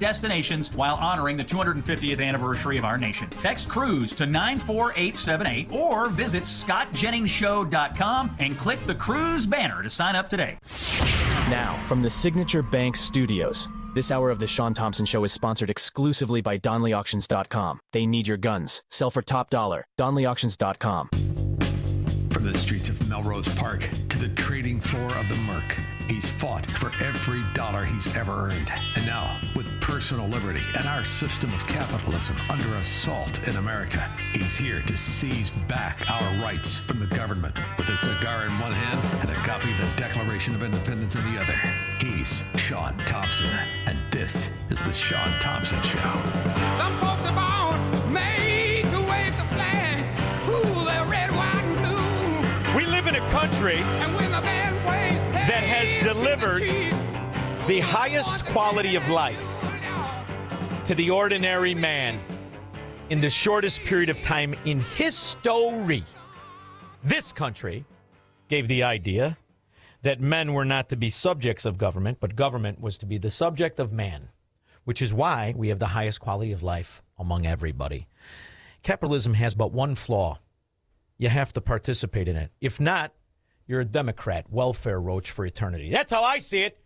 destinations while honoring the 250th anniversary of our nation. Text cruise to 94878 or visit scottjenningsshow.com and click the cruise banner to sign up today. Now, from the Signature Bank Studios, this hour of the Shaun Thompson Show is sponsored exclusively by DonleyAuctions.com. They need your guns. Sell for top dollar. DonleyAuctions.com. From the streets of Melrose Park to the trading floor of the Merc, he's fought for every dollar he's ever earned. And now, with personal liberty and our system of capitalism under assault in America, he's here to seize back our rights from the government. With a cigar in one hand and a copy of the Declaration of Independence in the other, he's Shaun Thompson. And this is the Shaun Thompson Show. Some folks are born made to wave the flag. Ooh, they're red, white, and blue. We live in a country that has delivered the highest quality of life to the ordinary man in the shortest period of time in history. This country gave the idea that men were not to be subjects of government, but government was to be the subject of man, which is why we have the highest quality of life among everybody. Capitalism has but one flaw. You have to participate in it. If not, you're a Democrat, welfare roach for eternity. That's how I see it,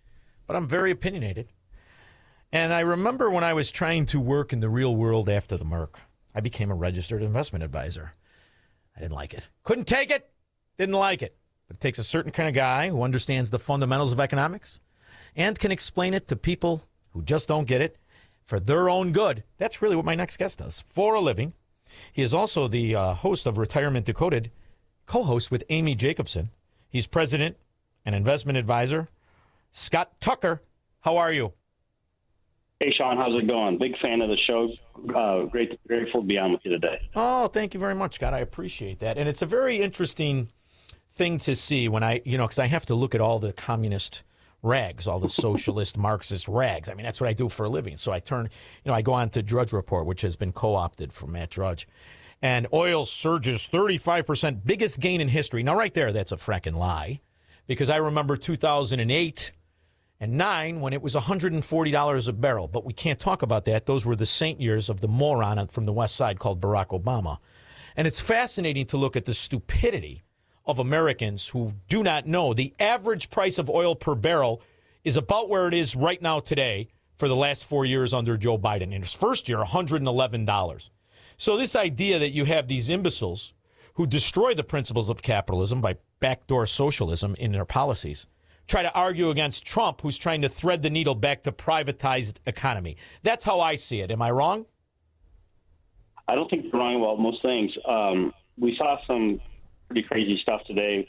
but I'm very opinionated. And I remember when I was trying to work in the real world after the Merc, I became a registered investment advisor. I didn't like it. Couldn't take it. Didn't like it. But it takes a certain kind of guy who understands the fundamentals of economics and can explain it to people who just don't get it for their own good. That's really what my next guest does for a living. He is also the host of Retirement Decoded, co-host with Amy Jacobson. He's president and investment advisor. Scott Tucker, how are you? Hey, Shaun, how's it going? Big fan of the show. Grateful to be on with you today. Oh, thank you very much, Scott. I appreciate that. And it's a very interesting thing to see when because I have to look at all the communist rags, all the socialist, Marxist rags. I mean, that's what I do for a living. So I I go on to Drudge Report, which has been co-opted from Matt Drudge. And oil surges 35%, biggest gain in history. Now, right there, that's a fracking lie. Because I remember 2008 and 9 when it was $140 a barrel. But we can't talk about that. Those were the saint years of the moron from the West Side called Barack Obama. And it's fascinating to look at the stupidity of Americans who do not know the average price of oil per barrel is about where it is right now today for the last 4 years under Joe Biden. In his first year, $111. So this idea that you have these imbeciles who destroy the principles of capitalism by backdoor socialism in their policies try to argue against Trump, who's trying to thread the needle back to privatized economy. That's how I see it. Am I wrong? I don't think you're wrong about most things. We saw some pretty crazy stuff today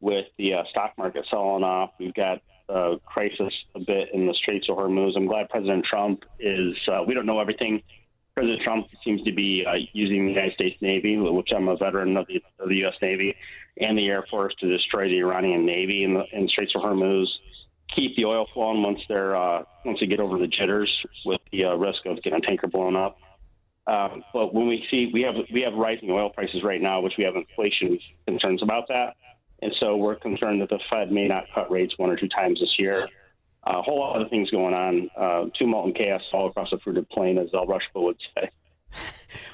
with the stock market selling off. We've got a crisis a bit in the Straits of Hormuz. I'm glad President Trump is, we don't know everything. President Trump seems to be using the United States Navy, which I'm a veteran of the U.S. Navy, and the Air Force to destroy the Iranian Navy in the Straits of Hormuz, keep the oil flowing once they get over the jitters with the risk of getting a tanker blown up. But when we have rising oil prices right now, which we have inflation concerns about that. And so we're concerned that the Fed may not cut rates 1 or 2 times this year. A whole lot of things going on, tumult and chaos all across the fruited plain, as Al Rushba would say.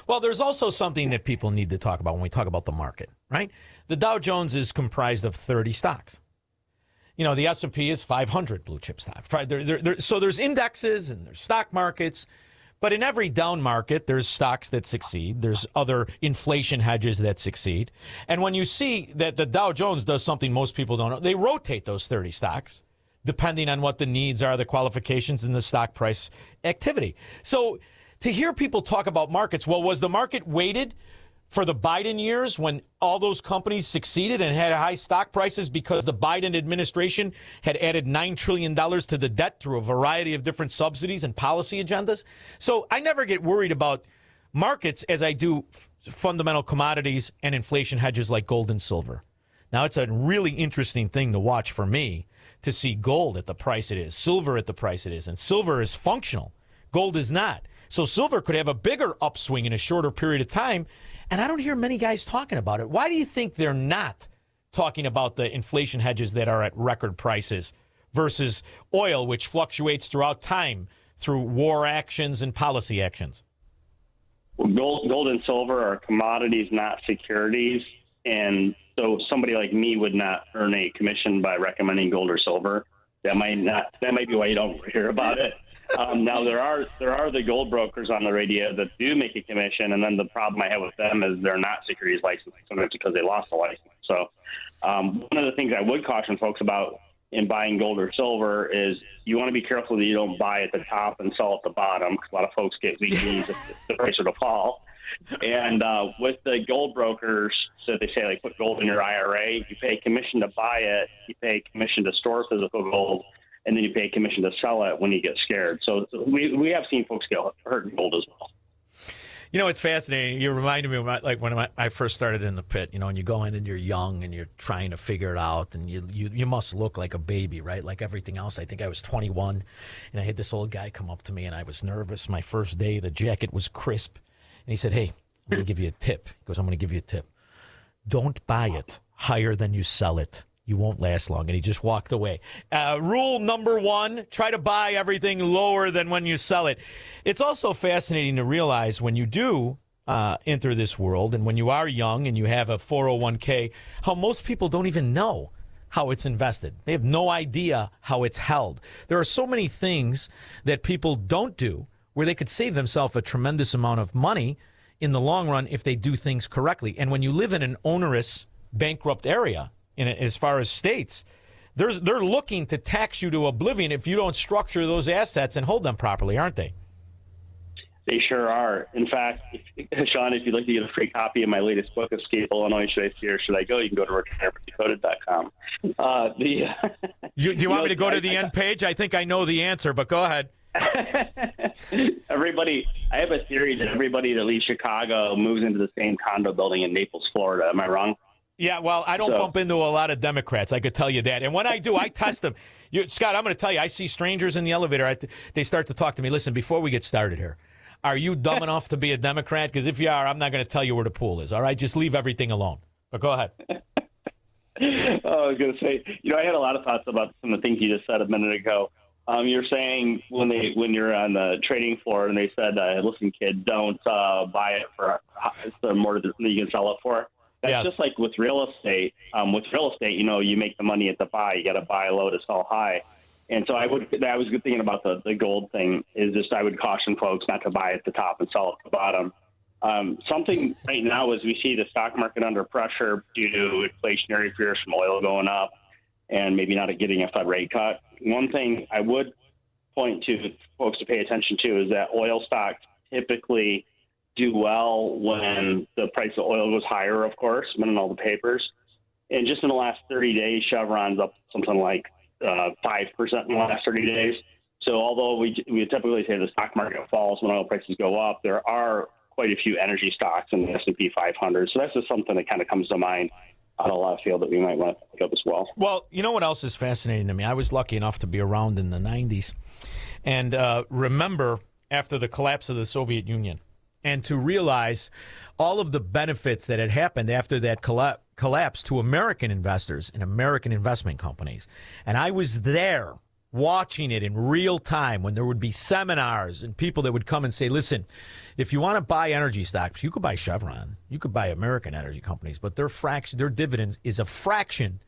Well, there's also something that people need to talk about when we talk about the market, right? The Dow Jones is comprised of 30 stocks. The S&P is 500 blue chip stocks. So there's indexes and there's stock markets. But in every down market, there's stocks that succeed. There's other inflation hedges that succeed. And when you see that the Dow Jones does something most people don't know, they rotate those 30 stocks depending on what the needs are, the qualifications, and the stock price activity. So to hear people talk about markets, well, was the market weighted for the Biden years when all those companies succeeded and had high stock prices because the Biden administration had added $9 trillion to the debt through a variety of different subsidies and policy agendas? So I never get worried about markets as I do fundamental commodities and inflation hedges like gold and silver. Now, it's a really interesting thing to watch for me to see gold at the price it is, silver at the price it is, and silver is functional. Gold is not. So silver could have a bigger upswing in a shorter period of time, and I don't hear many guys talking about it. Why do you think they're not talking about the inflation hedges that are at record prices versus oil, which fluctuates throughout time through war actions and policy actions? Gold and silver are commodities, not securities. And so somebody like me would not earn a commission by recommending gold or silver. That might be why you don't hear about it. Now there are the gold brokers on the radio that do make a commission, and then the problem I have with them is they're not securities licensed, sometimes because they lost the license. So one of the things I would caution folks about in buying gold or silver is you want to be careful that you don't buy at the top and sell at the bottom, because a lot of folks get weak knees if the price were to fall. And with the gold brokers, so they say, like, put gold in your IRA, you pay commission to buy it, you pay commission to store physical gold, and then you pay commission to sell it when you get scared. So we have seen folks get hurt in gold as well. You know, it's fascinating. You reminded me of like when I first started in the pit, you know, and you go in and you're young and you're trying to figure it out, and you must look like a baby, right? Like everything else. I think I was 21, and I had this old guy come up to me, and I was nervous. My first day, the jacket was crisp. And he said, "Hey, I'm going to give you a tip." He goes, "I'm going to give you a tip. Don't buy it higher than you sell it. You won't last long." And he just walked away. Rule number 1, try to buy everything lower than when you sell it. It's also fascinating to realize when you do enter this world, and when you are young and you have a 401k, how most people don't even know how it's invested. They have no idea how it's held. There are so many things that people don't do where they could save themselves a tremendous amount of money in the long run if they do things correctly. And when you live in an onerous, bankrupt area, as far as states, they're looking to tax you to oblivion if you don't structure those assets and hold them properly, aren't they? They sure are. In fact, Shaun, if you'd like to get a free copy of my latest book, Escape Illinois, Should I Stay or Should I Go? You can go to retirementdecoded.com. Do you want me to go to the end page? I think I know the answer, but go ahead. I have a theory that everybody that leaves Chicago moves into the same condo building in Naples, Florida. Am I wrong? Yeah, well, I don't bump into a lot of Democrats, I could tell you that. And when I do, I test them. Scott, I'm going to tell you, I see strangers in the elevator. They start to talk to me. Listen, before we get started here, are you dumb enough to be a Democrat? Because if you are, I'm not going to tell you where the pool is, all right? Just leave everything alone. But go ahead. I was going to say, I had a lot of thoughts about some of the things you just said a minute ago. You're saying when you're on the trading floor and they said, listen, kid, don't buy it for more than you can sell it for. That's just like with real estate. With real estate, you make the money at the buy. You got to buy low to sell high. And so I was thinking about the gold thing is just I would caution folks not to buy at the top and sell at the bottom. Something right now is we see the stock market under pressure due to inflationary fears from oil going up and maybe not getting a Fed rate cut. One thing I would point to folks to pay attention to is that oil stocks typically do well when the price of oil goes higher, of course, been in all the papers. And just in the last 30 days, Chevron's up something like 5% in the last 30 days. So although we typically say the stock market falls when oil prices go up, there are quite a few energy stocks in the S&P 500. So that's just something that kind of comes to mind on a left field that we might want to pick up as well. Well, you know what else is fascinating to me? I was lucky enough to be around in the 90s and remember after the collapse of the Soviet Union and to realize all of the benefits that had happened after that collapse to American investors and American investment companies. And I was there watching it in real time when there would be seminars and people that would come and say, listen, if you want to buy energy stocks, you could buy Chevron, you could buy American energy companies, but their dividends is a fraction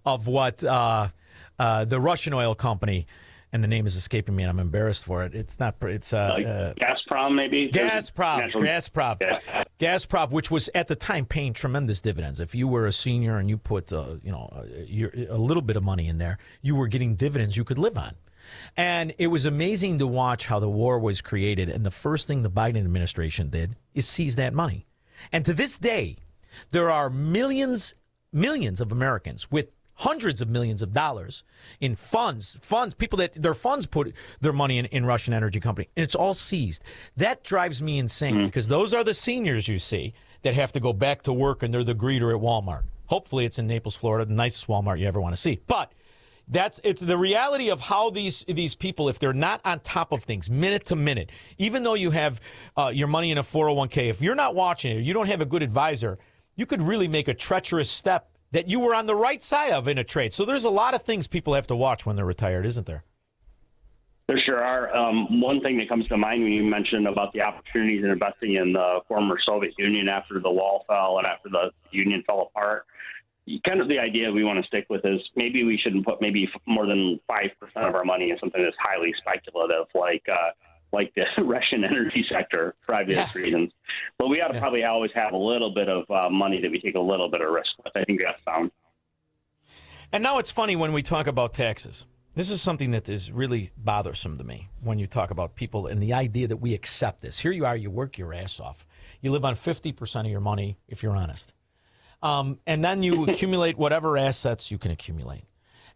of what the Russian oil company, and the name is escaping me and I'm embarrassed for it. It's not, it's Gazprom maybe? Gazprom, which was at the time paying tremendous dividends. If you were a senior and you put a little bit of money in there, you were getting dividends you could live on. And it was amazing to watch how the war was created. And the first thing the Biden administration did is seize that money. And to this day, there are millions of Americans with hundreds of millions of dollars in funds, people that their funds put their money in Russian energy company, and it's all seized. That drives me insane because those are the seniors you see that have to go back to work and they're the greeter at Walmart. Hopefully it's in Naples, Florida, the nicest Walmart you ever want to see. But it's the reality of how these people, if they're not on top of things minute to minute, even though you have your money in a 401k, if you're not watching it, you don't have a good advisor, you could really make a treacherous step that you were on the right side of in a trade. So there's a lot of things people have to watch when they're retired, isn't there? There sure are. One thing that comes to mind when you mentioned about the opportunities in investing in the former Soviet Union after the wall fell and after the Union fell apart, kind of the idea we want to stick with is maybe we shouldn't put maybe more than 5% of our money in something that's highly speculative, like the Russian energy sector for obvious reasons. But we ought to probably always have a little bit of money that we take a little bit of risk with. I think that's sound. And now it's funny when we talk about taxes. This is something that is really bothersome to me when you talk about people and the idea that we accept this. Here you are, you work your ass off. You live on 50% of your money, if you're honest. And then you accumulate whatever assets you can accumulate.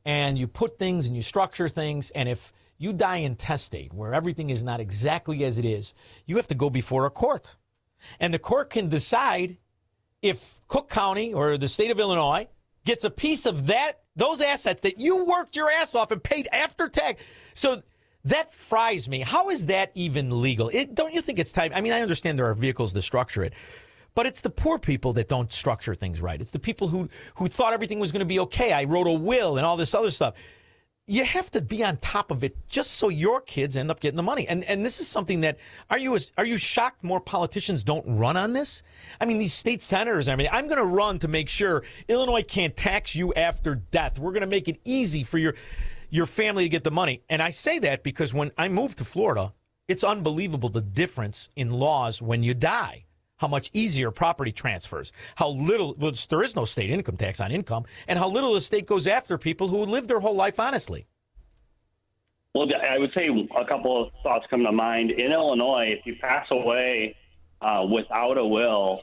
And you put things and you structure things. And if you die intestate, where everything is not exactly as it is, you have to go before a court. And the court can decide if Cook County or the state of Illinois gets a piece of those assets that you worked your ass off and paid after tax. So that fries me. How is that even legal? Don't you think it's time? I mean, I understand there are vehicles to structure it, but it's the poor people that don't structure things right. It's the people who thought everything was going to be okay. I wrote a will and all this other stuff. You have to be on top of it just so your kids end up getting the money. And this is something that, are you shocked more politicians don't run on this? I mean, these state senators, I'm going to run to make sure Illinois can't tax you after death. We're going to make it easy for your family to get the money. And I say that because when I moved to Florida, it's unbelievable the difference in laws when you die. How much easier property transfers, how little, there is no state income tax on income, and how little the state goes after people who live their whole life honestly. Well, I would say a couple of thoughts come to mind. In Illinois, if you pass away without a will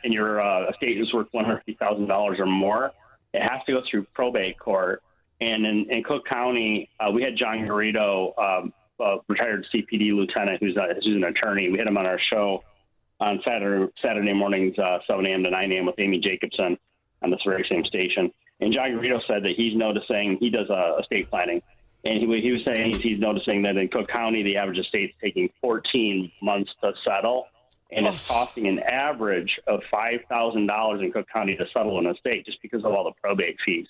and your estate is worth $150,000 or more, it has to go through probate court. And in Cook County, we had John Garrido, retired CPD lieutenant, who's an attorney. We had him on our show on Saturday mornings, 7 a.m. to 9 a.m. with Amy Jacobson on this very same station. And John Garrido said that he's noticing, he does estate planning, and he was saying he's noticing that in Cook County, the average estate's taking 14 months to settle, and it's costing an average of $5,000 in Cook County to settle an estate just because of all the probate fees.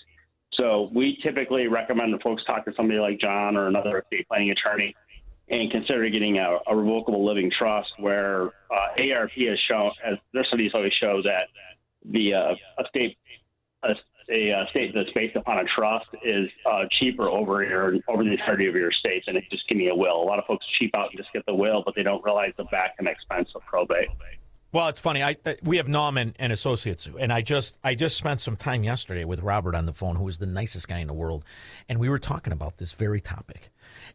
So we typically recommend that folks talk to somebody like John or another estate planning attorney and consider getting a revocable living trust where ARP has shown, as their studies always show, that the estate that's based upon a trust is cheaper over the entirety of your estate than just give me a will. A lot of folks cheap out and just get the will, but they don't realize the back end expense of probate. Well, it's funny. We have Nauman and Associates, and I just spent some time yesterday with Robert on the phone, who is the nicest guy in the world, and we were talking about this very topic.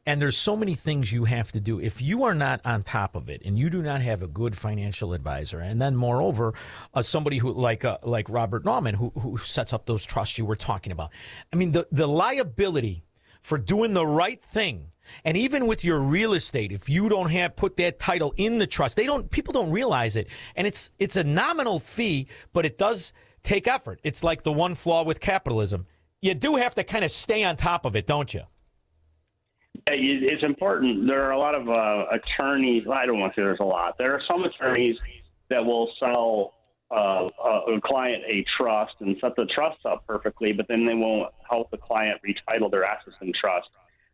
And there's so many things you have to do. If you are not on top of it and you do not have a good financial advisor, and then moreover, somebody who like Robert Nauman, who sets up those trusts you were talking about. I mean, the liability for doing the right thing, and even with your real estate, if you don't put that title in the trust, people don't realize it. And it's a nominal fee, but it does take effort. It's like the one flaw with capitalism. You do have to kind of stay on top of it, don't you? It's important. There are a lot of attorneys. I don't want to say there's a lot. There are some attorneys that will sell a client a trust and set the trust up perfectly, but then they won't help the client retitle their assets in trust.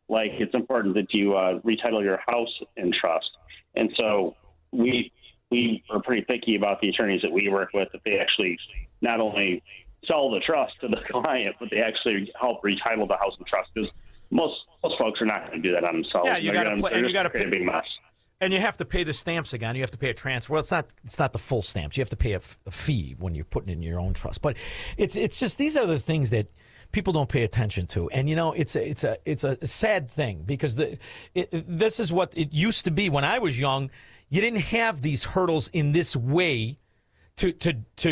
Like, it's important that you retitle your house in trust. And so we are pretty picky about the attorneys that we work with, that they actually not only sell the trust to the client, but they actually help retitle the house in trust, because most folks are not going to do that on themselves. Yeah, you got to pay a big mess. And you have to pay the stamps again. You have to pay a transfer. Well, it's not the full stamps. You have to pay a fee when you're putting in your own trust. But it's just, these are the things that people don't pay attention to. And it's a sad thing, because this is what it used to be when I was young. You didn't have these hurdles in this way to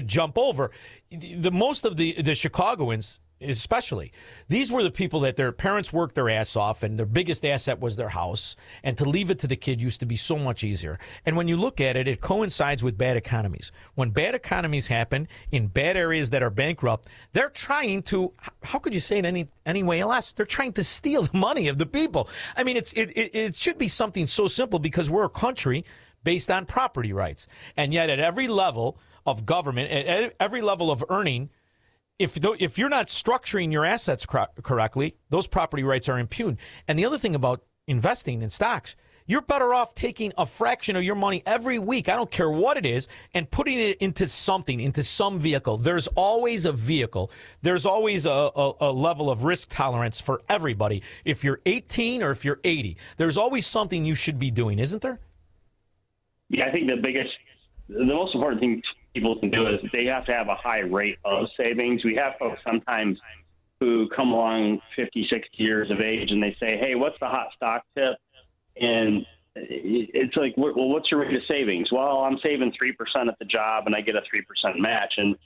jump over. Most of the Chicagoans, especially, these were the people that their parents worked their ass off, and their biggest asset was their house, and to leave it to the kid used to be so much easier. And when you look at it, it coincides with bad economies. When bad economies happen in bad areas that are bankrupt, they're trying to, how could you say it any way else? They're trying to steal the money of the people. I mean, it should be something so simple, because we're a country based on property rights. And yet at every level of government, at every level of earning, if you're not structuring your assets correctly, those property rights are impugned. And the other thing about investing in stocks, you're better off taking a fraction of your money every week, I don't care what it is, and putting it into something, into some vehicle. There's always a vehicle. There's always a level of risk tolerance for everybody. If you're 18 or if you're 80, there's always something you should be doing, isn't there? Yeah, I think the most important thing people can do is they have to have a high rate of savings. We have folks sometimes who come along 50, 60 years of age and they say, hey, what's the hot stock tip? And it's like, well, what's your rate of savings? Well, I'm saving 3% at the job and I get a 3% match. And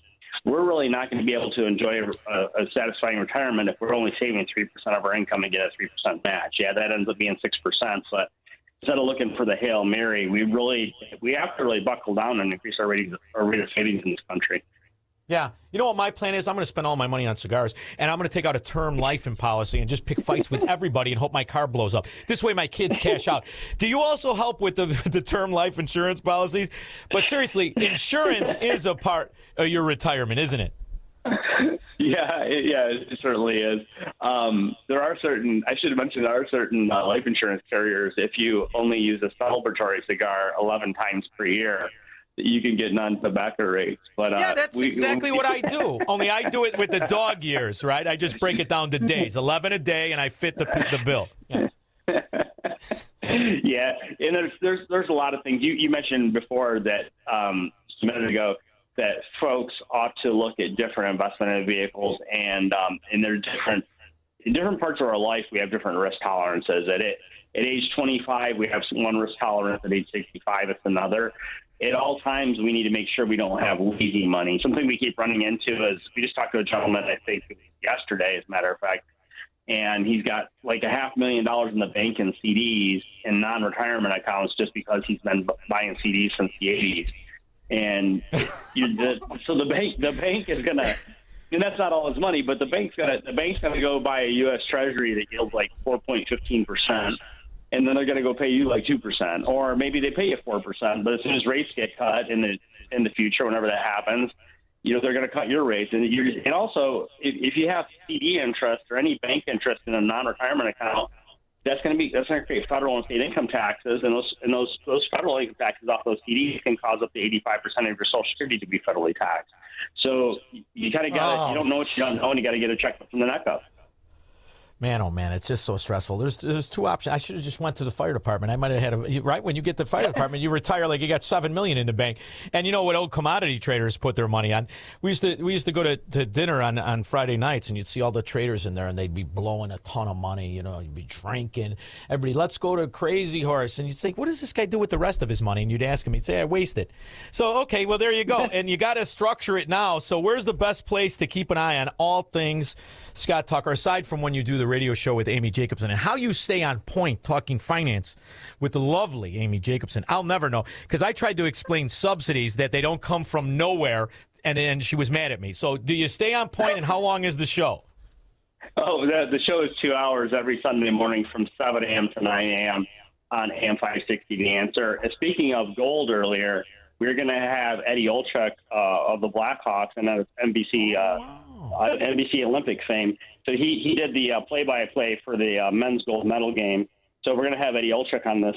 we're really not going to be able to enjoy a satisfying retirement if we're only saving 3% of our income and get a 3% match. Yeah, that ends up being 6%. But instead of looking for the Hail Mary, we have to really buckle down and increase our rate of savings in this country. Yeah. You know what my plan is? I'm going to spend all my money on cigars, and I'm going to take out a term life in policy and just pick fights with everybody and hope my car blows up. This way my kids cash out. Do you also help with the term life insurance policies? But seriously, insurance is a part of your retirement, isn't it? Yeah, it certainly is. There are certain life insurance carriers, if you only use a celebratory cigar 11 times per year, you can get non-tobacco rates. But yeah, that's exactly what I do. Only I do it with the dog years, right? I just break it down to days, 11 a day, and I fit the bill. Yes. Yeah, and there's a lot of things. You mentioned before that a minute ago that folks ought to look at different investment vehicles, and they're different. In different parts of our life, we have different risk tolerances. At age 25, we have one risk tolerance. At age 65, it's another. At all times, we need to make sure we don't have lazy money. Something we keep running into is we just talked to a gentleman, I think, yesterday, as a matter of fact, and he's got like $500,000 in the bank in CDs and non-retirement accounts just because he's been buying CDs since the 80s. And so the bank is going to, and that's not all his money, but the bank's going to go buy a U.S. Treasury that yields like 4.15%. And then they're going to go pay you like 2%, or maybe they pay you 4%. But as soon as rates get cut in the future, whenever that happens, they're going to cut your rates. And also, if you have CD interest or any bank interest in a non-retirement account, that's going to create federal and state income taxes, and those federal income taxes off those CDs can cause up to 85% of your Social Security to be federally taxed. So you kind of got you don't know what you don't know, and you got to get a check from the neck up. Man, oh man, it's just so stressful. There's two options. I should have just went to the fire department. I might have had right when you get to the fire department, you retire like you got $7 million in the bank. And you know what old commodity traders put their money on? We used to go to dinner on Friday nights, and you'd see all the traders in there, and they'd be blowing a ton of money. You'd be drinking. Everybody, let's go to Crazy Horse, and you'd think, what does this guy do with the rest of his money? And you'd ask him, he'd say, I waste it. So okay, well there you go, and you got to structure it now. So where's the best place to keep an eye on all things Scott Tucker, aside from when you do the radio show with Amy Jacobson, and how you stay on point talking finance with the lovely Amy Jacobson? I'll never know, because I tried to explain subsidies that they don't come from nowhere, and she was mad at me. So do you stay on point, and how long is the show? Oh, the show is 2 hours every Sunday morning from 7 a.m. to 9 a.m. on AM 560 The Answer. And speaking of gold earlier, we're going to have Eddie Olczyk of the Blackhawks, and that's NBC Olympic fame. So he did the play-by-play for the men's gold medal game. So we're going to have Eddie Olczyk on this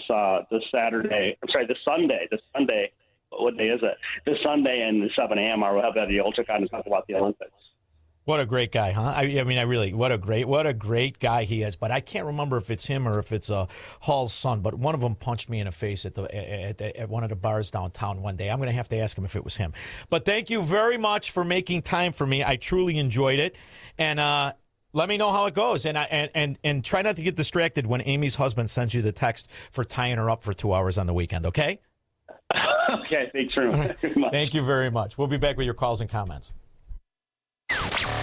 Sunday. What day is it? This Sunday and the 7 a.m. We'll have Eddie Olczyk on to talk about the Olympics. What a great guy, huh? I mean, what a great guy he is. But I can't remember if it's him or if it's Hall's son. But one of them punched me in the face at one of the bars downtown one day. I'm going to have to ask him if it was him. But thank you very much for making time for me. I truly enjoyed it, and let me know how it goes. And try not to get distracted when Amy's husband sends you the text for tying her up for 2 hours on the weekend. Okay? Okay. Thanks very much. Thank you very much. We'll be back with your calls and comments.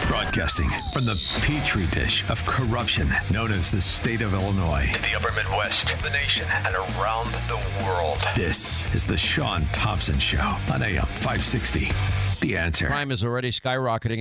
Broadcasting from the petri dish of corruption known as the state of Illinois. In the upper Midwest, the nation, and around the world. This is the Shaun Thompson Show on AM 560. The Answer. Crime is already skyrocketing in